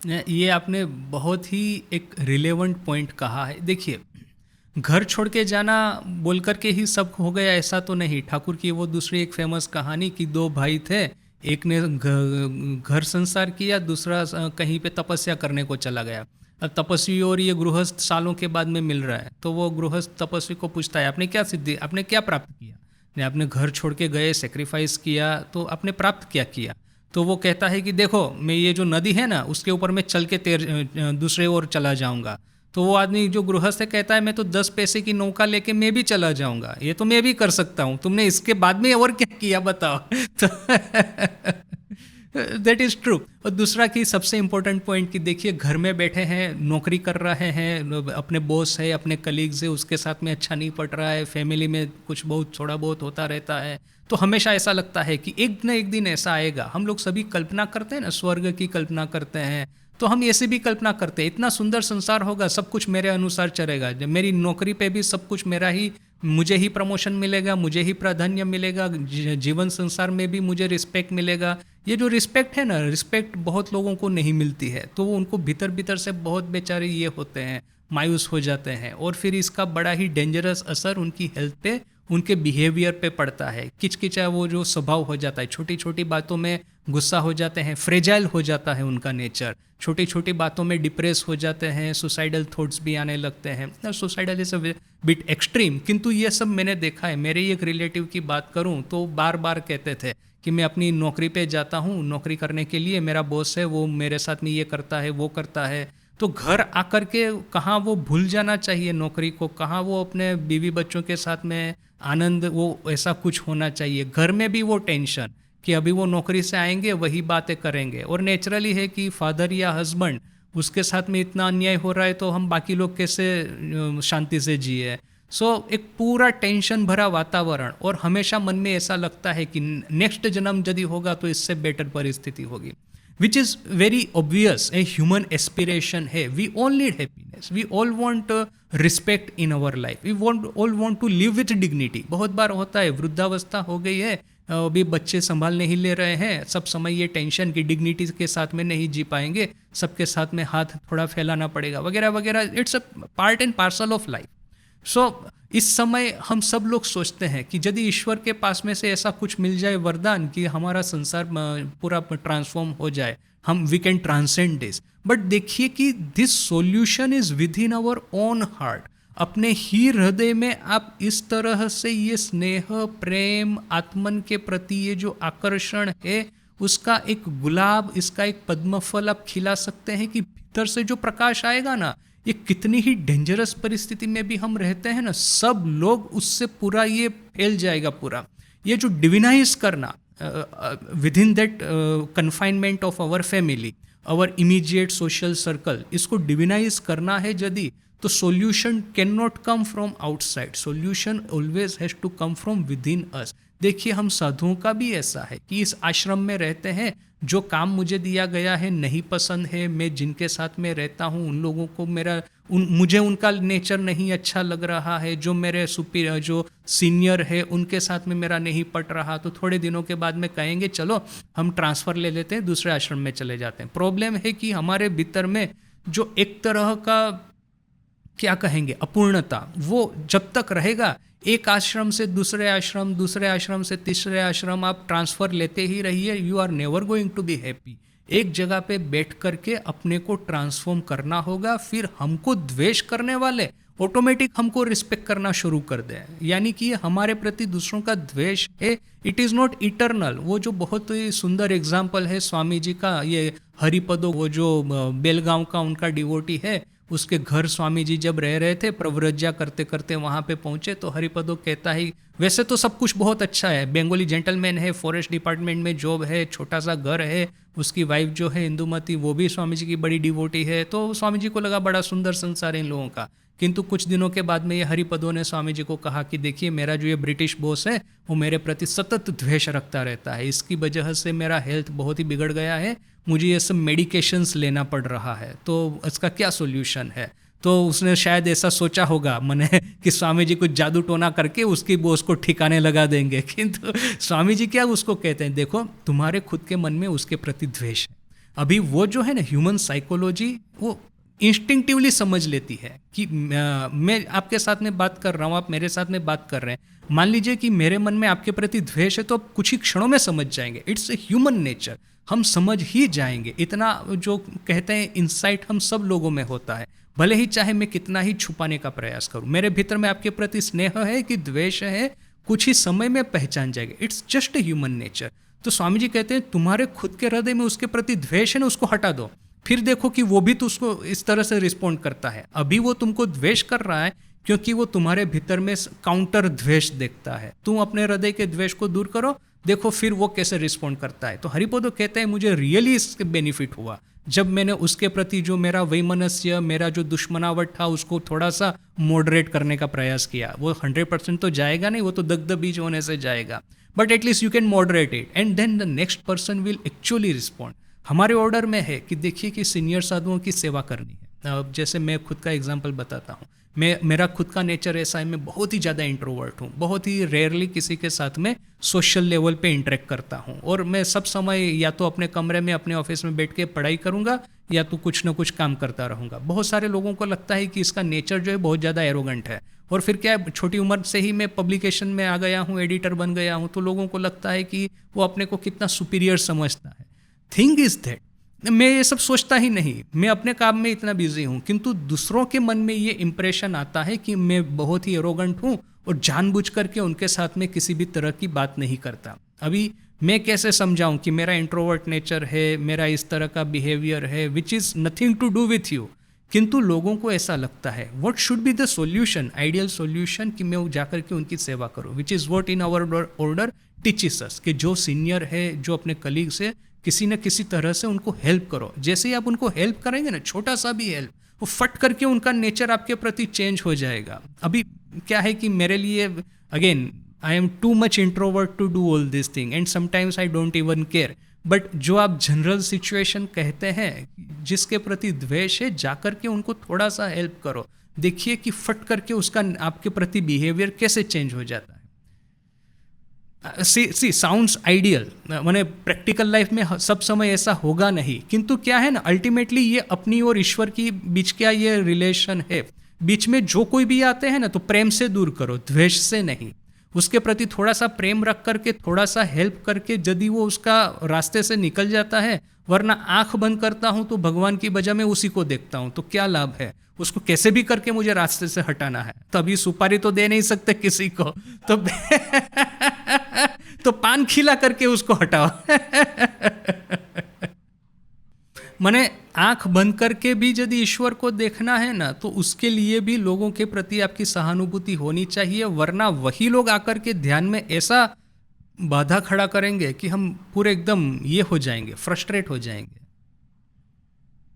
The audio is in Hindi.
ये आपने बहुत ही एक रिलेवेंट पॉइंट कहा है। देखिए, घर छोड़ के जाना बोल कर के ही सब हो गया ऐसा तो नहीं। ठाकुर की वो दूसरी एक फेमस कहानी कि दो भाई थे, एक ने घर संसार किया, दूसरा कहीं पे तपस्या करने को चला गया। अब तपस्वी और ये गृहस्थ सालों के बाद में मिल रहा है, तो वो गृहस्थ तपस्वी को पूछता है आपने क्या सिद्धि, आपने क्या प्राप्त किया, ने आपने घर छोड़ के गए, सेक्रीफाइस किया, तो आपने प्राप्त क्या किया। तो वो कहता है कि देखो, मैं ये जो नदी है ना उसके ऊपर मैं चल के दूसरे ओर चला जाऊंगा। तो वो आदमी जो गृहस्थ है कहता है मैं तो 10 पैसे की नौका लेके मैं भी चला जाऊंगा, ये तो मैं भी कर सकता हूँ, तुमने इसके बाद में और क्या किया बताओ। तो दैट इज ट्रू। और दूसरा कि सबसे इंपॉर्टेंट पॉइंट कि देखिए, घर में बैठे हैं, नौकरी कर रहे हैं, अपने बॉस है, अपने कलीग्स है, उसके साथ में अच्छा नहीं पड़ रहा है, फैमिली में कुछ बहुत थोड़ा बहुत होता रहता है, तो हमेशा ऐसा लगता है कि एक न एक दिन ऐसा आएगा। हम लोग सभी कल्पना करते हैं ना, स्वर्ग की कल्पना करते हैं, तो हम ऐसे भी कल्पना करते हैं इतना सुंदर संसार होगा, सब कुछ मेरे अनुसार चलेगा, जब मेरी नौकरी पे भी सब कुछ मेरा ही, मुझे ही प्रमोशन मिलेगा, मुझे ही प्राधान्य मिलेगा, जीवन संसार में भी मुझे रिस्पेक्ट मिलेगा। ये जो रिस्पेक्ट है ना, रिस्पेक्ट बहुत लोगों को नहीं मिलती है, तो वो उनको भीतर भीतर से बहुत बेचारे ये होते हैं, मायूस हो जाते हैं, और फिर इसका बड़ा ही डेंजरस असर उनकी हेल्थ पे, उनके बिहेवियर पे पड़ता है। किचकिचा वो जो स्वभाव हो जाता है, छोटी छोटी बातों में गुस्सा हो जाते हैं, फ्रेजाइल हो जाता है उनका नेचर, छोटी छोटी बातों में डिप्रेस हो जाते हैं, सुसाइडल थॉट्स भी आने लगते हैं। Suicidal is a bit extreme, किंतु ये सब मैंने देखा है। मेरे एक रिलेटिव की बात करूं तो बार बार कहते थे कि मैं अपनी नौकरी पे जाता हूँ, नौकरी करने के लिए मेरा बॉस है वो मेरे साथ में ये करता है वो करता है, तो घर आकर के कहाँ वो भूल जाना चाहिए नौकरी को, कहाँ वो अपने बीवी बच्चों के साथ में आनंद, वो ऐसा कुछ होना चाहिए। घर में भी वो टेंशन कि अभी वो नौकरी से आएंगे वही बातें करेंगे, और नेचुरली है कि फादर या हस्बैंड उसके साथ में इतना अन्याय हो रहा है, तो हम बाकी लोग कैसे शांति से जिए। एक पूरा टेंशन भरा वातावरण, और हमेशा मन में ऐसा लगता है कि नेक्स्ट जन्म यदि होगा तो इससे बेटर परिस्थिति होगी, which is very obvious, a human aspiration है। We all need happiness, we all want respect in our life, we all want to live with dignity. बहुत बार होता है, वृद्धावस्था हो गई है, अभी बच्चे संभाल नहीं ले रहे हैं, सब समय ये टेंशन की डिग्निटी के साथ में नहीं जी पाएंगे, सबके साथ में हाथ थोड़ा फैलाना पड़ेगा वगैरह वगैरह। It's a part and parcel of life. इस समय हम सब लोग सोचते हैं कि यदि ईश्वर के पास में से ऐसा कुछ मिल जाए वरदान कि हमारा संसार पूरा ट्रांसफॉर्म हो जाए, हम we can transcend this. But देखिए कि this solution is within our own heart. अपने ही हृदय में आप इस तरह से ये स्नेह, प्रेम, आत्मन के प्रति ये जो आकर्षण है, उसका एक गुलाब, इसका एक पद्म फल आप खिला सकते हैं कि भीतर से जो प्रकाश आएगा ना, ये कितनी ही डेंजरस परिस्थिति में भी हम रहते हैं ना, सब लोग उससे पूरा ये फैल जाएगा पूरा। ये जो डिविनाइज करना within that confinement of our family, our immediate social circle, इसको डिविनाइज करना है यदि, तो solution can not come from outside, solution always has to come from within us. देखिए, हम साधुओं का भी ऐसा है कि इस आश्रम में रहते हैं, जो काम मुझे दिया गया है नहीं पसंद है, मैं जिनके साथ में रहता हूँ उन लोगों को मुझे उनका नेचर नहीं अच्छा लग रहा है, जो मेरे सुपीरियर, जो सीनियर है उनके साथ में मेरा नहीं पट रहा, तो थोड़े दिनों के बाद में कहेंगे चलो हम ट्रांसफ़र ले लेते हैं, दूसरे आश्रम में चले जाते हैं। प्रॉब्लम है कि हमारे भीतर में जो एक तरह का क्या कहेंगे अपूर्णता, वो जब तक रहेगा, एक आश्रम से दूसरे आश्रम, दूसरे आश्रम से तीसरे आश्रम आप ट्रांसफ़र लेते ही रहिए, you are never going to be happy. एक जगह पे बैठ करके अपने को ट्रांसफॉर्म करना होगा, फिर हमको द्वेष करने वाले ऑटोमेटिक हमको रिस्पेक्ट करना शुरू कर दें। यानी कि हमारे प्रति दूसरों का द्वेष है, इट इज़ नॉट इटर्नल। वो जो बहुत ही सुंदर एग्जाम्पल है स्वामी जी का, ये हरिपदो, वो जो बेलगांव का उनका डिवोटी है, उसके घर स्वामी जी जब रह रहे थे, प्रव्रज्या करते करते वहाँ पे पहुँचे, तो हरिपदो कहता है वैसे तो सब कुछ बहुत अच्छा है, बंगाली जेंटलमैन है, फॉरेस्ट डिपार्टमेंट में जॉब है, छोटा सा घर है, उसकी वाइफ जो है इंदुमती वो भी स्वामी जी की बड़ी डिवोटी है, तो स्वामी जी को लगा बड़ा सुंदर संसार है इन लोगों का। किंतु कुछ दिनों के बाद में ये हरिपदो ने स्वामी जी को कहा कि देखिए, मेरा जो ये ब्रिटिश बॉस है वो मेरे प्रति सतत द्वेष रखता रहता है, इसकी वजह से मेरा हेल्थ बहुत ही बिगड़ गया है, मुझे ये सब मेडिकेशंस लेना पड़ रहा है, तो इसका क्या सोल्यूशन है। तो उसने शायद ऐसा सोचा होगा मने कि स्वामी जी कुछ जादू टोना करके उसकी बॉस को ठिकाने लगा देंगे, किंतु स्वामी जी क्या उसको कहते हैं, देखो तुम्हारे खुद के मन में उसके प्रति द्वेष है, अभी वो जो है ना ह्यूमन साइकोलॉजी, वो इंस्टिंक्टिवली समझ लेती है कि मैं आपके साथ में बात कर रहा हूँ, आप मेरे साथ में बात कर रहे हैं, मान लीजिए कि मेरे मन में आपके प्रति द्वेष है, तो आप कुछ ही क्षणों में समझ जाएंगे। इट्स ए ह्यूमन नेचर, हम समझ ही जाएंगे। इतना जो कहते हैं इंसाइट हम सब लोगों में होता है, भले ही चाहे मैं कितना ही छुपाने का प्रयास करूं। मेरे भीतर में आपके प्रति स्नेह है कि द्वेष है, कुछ ही समय में पहचान जाएगा। It's just a human nature. तो स्वामी जी कहते हैं तुम्हारे खुद के हृदय में उसके प्रति द्वेष है ना, उसको हटा दो, फिर देखो कि वो भी तो उसको इस तरह से रिस्पॉन्ड करता है। अभी वो तुमको द्वेष कर रहा है क्योंकि वो तुम्हारे भीतर में काउंटर द्वेष देखता है। तुम अपने हृदय के द्वेष को दूर करो, देखो फिर वो कैसे रिस्पॉन्ड करता है। तो हरिपदो कहते हैं मुझे रियली इसके बेनिफिट हुआ जब मैंने उसके प्रति जो मेरा वैमनस्य, मेरा जो दुश्मनावट था, उसको थोड़ा सा मॉडरेट करने का प्रयास किया। वो 100% तो जाएगा नहीं, वो तो दग्ध बीज होने से जाएगा, but at least you can moderate it and then the next person will actually respond. हमारे ऑर्डर में है कि देखिए कि सीनियर साधुओं की सेवा करनी है। अब जैसे मैं खुद का एग्जांपल बताता हूँ, मेरा खुद का नेचर ऐसा है, मैं बहुत ही ज़्यादा इंट्रोवर्ट हूँ, बहुत ही रेयरली किसी के साथ में सोशल लेवल पे इंटरेक्ट करता हूँ, और मैं सब समय या तो अपने कमरे में अपने ऑफिस में बैठ के पढ़ाई करूँगा या तो कुछ ना कुछ काम करता रहूँगा। बहुत सारे लोगों को लगता है कि इसका नेचर जो है बहुत ज़्यादा एरोगेंट है, और फिर क्या है, छोटी उम्र से ही मैं पब्लिकेशन में आ गया हूँ, एडिटर बन गया हूँ, तो लोगों को लगता है कि वो अपने को कितना सुपीरियर समझता है। थिंग इज दैट मैं ये सब सोचता ही नहीं, मैं अपने काम में इतना बिजी हूँ, किंतु दूसरों के मन में ये इंप्रेशन आता है कि मैं बहुत ही एरोगेंट हूँ और जानबूझ करके उनके साथ में किसी भी तरह की बात नहीं करता। अभी मैं कैसे समझाऊं कि मेरा इंट्रोवर्ट नेचर है, मेरा इस तरह का बिहेवियर है which is nothing to do with you, किंतु लोगों को ऐसा लगता है। What should be the solution, ideal solution, कि मैं जाकर के उनकी सेवा करूं, which is what in our order teaches us, कि जो सीनियर है, जो अपने कलीग्स है, किसी न किसी तरह से उनको हेल्प करो। जैसे ही आप उनको हेल्प करेंगे ना, छोटा सा भी हेल्प, वो फट करके उनका नेचर आपके प्रति चेंज हो जाएगा। अभी क्या है कि मेरे लिए again I am too much introvert to do all this thing and sometimes I don't even care, but जो आप जनरल सिचुएशन कहते हैं, जिसके प्रति द्वेष है, जाकर के उनको थोड़ा सा हेल्प करो, देखिए कि फट करके उसका आपके प्रति बिहेवियर कैसे चेंज हो जाता है। सी साउंड्स आइडियल, मैंने प्रैक्टिकल लाइफ में सब समय ऐसा होगा नहीं, किंतु क्या है ना, अल्टीमेटली ये अपनी और ईश्वर की बीच का ये रिलेशन है। बीच में जो कोई भी आते हैं ना, तो प्रेम से दूर करो, द्वेष से नहीं। उसके प्रति थोड़ा सा प्रेम रख करके, थोड़ा सा हेल्प करके, यदि वो उसका रास्ते से निकल जाता है, वरना आंख बंद करता हूं तो भगवान की बजाय मैं उसी को देखता हूं, तो क्या लाभ है, उसको कैसे भी करके मुझे रास्ते से हटाना है। तो अभी सुपारी तो दे नहीं सकते किसी को, तो तो पान खिला करके उसको हटाओ। माने आंख बंद करके भी यदि ईश्वर को देखना है ना, तो उसके लिए भी लोगों के प्रति आपकी सहानुभूति होनी चाहिए, वरना वही लोग आकर के ध्यान में ऐसा बाधा खड़ा करेंगे कि हम पूरे एकदम ये हो जाएंगे, फ्रस्ट्रेट हो जाएंगे।